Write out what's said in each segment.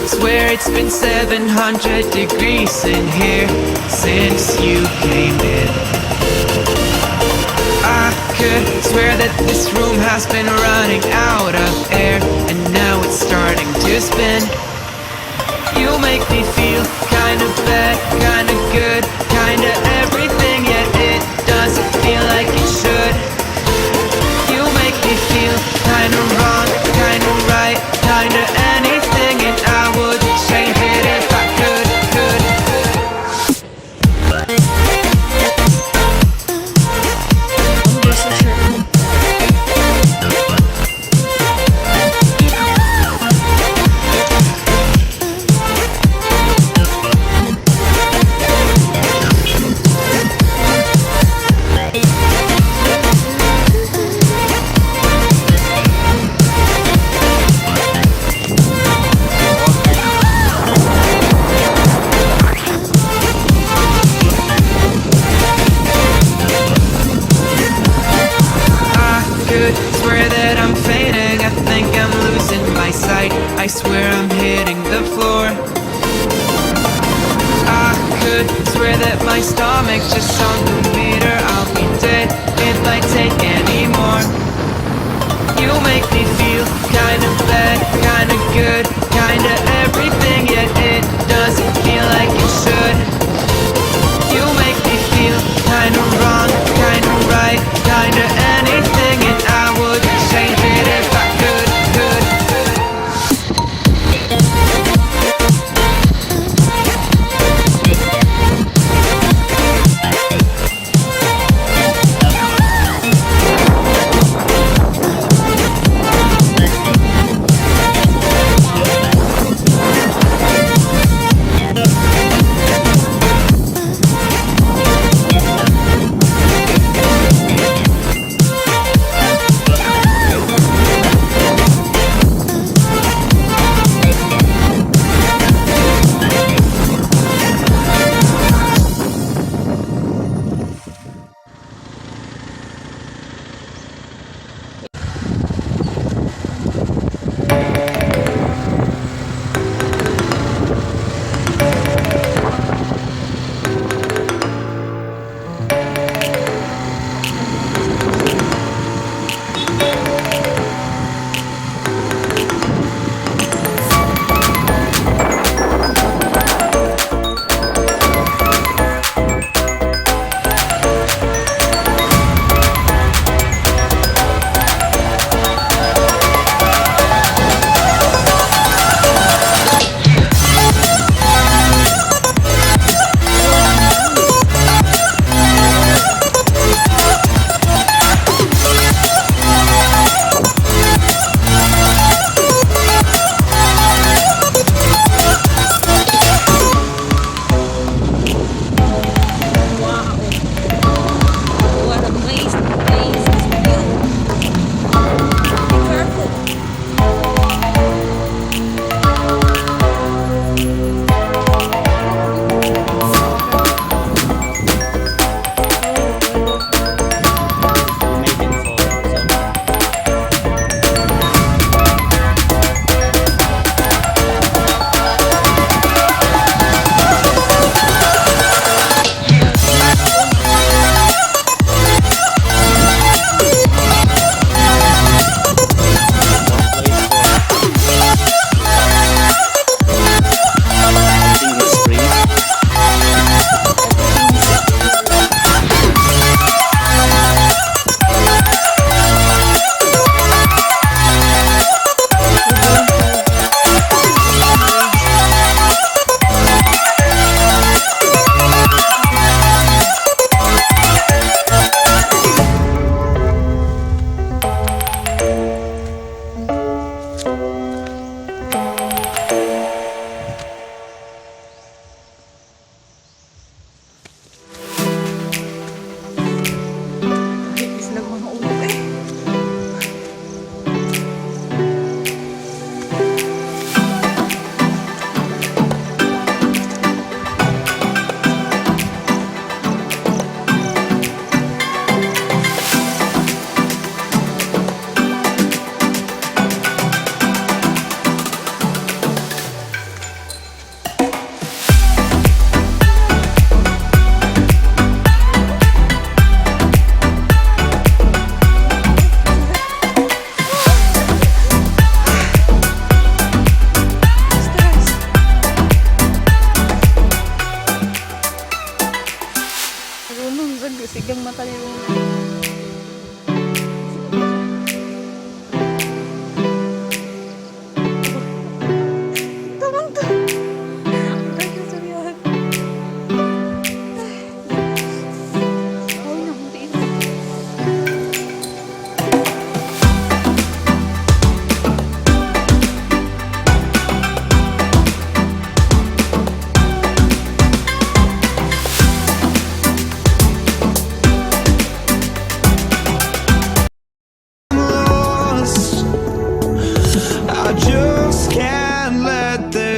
Swear it's been 700 degrees in here since you came in. I could swear that this room has been running out of air, and now it's starting to spin. You make me feel kinda bad, kinda good, kinda everything, yet it doesn't feel like it should. You make me feel kinda wrong, kinda right, kinda anything, and I would change it if I could. Swear that I'm fading, I think I'm losing my sight. I swear I'm hitting the floor. I could swear that my stomach just sunk a meter. I'll be dead if I take any more. You make me feel kinda bad, kinda good, kinda everything, yet it doesn't feel like it should. You make me feel kinda wrong, kinda right, kinda anything, and I would change it if I could.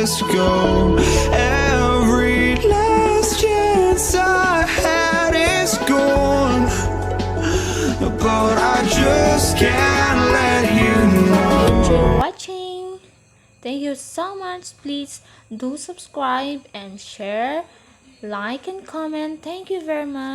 just go. Every last chance I had is gone, but I just can't let you know. Enjoy watching. Thank you so much. Please do subscribe and share, like and comment. Thank you very much.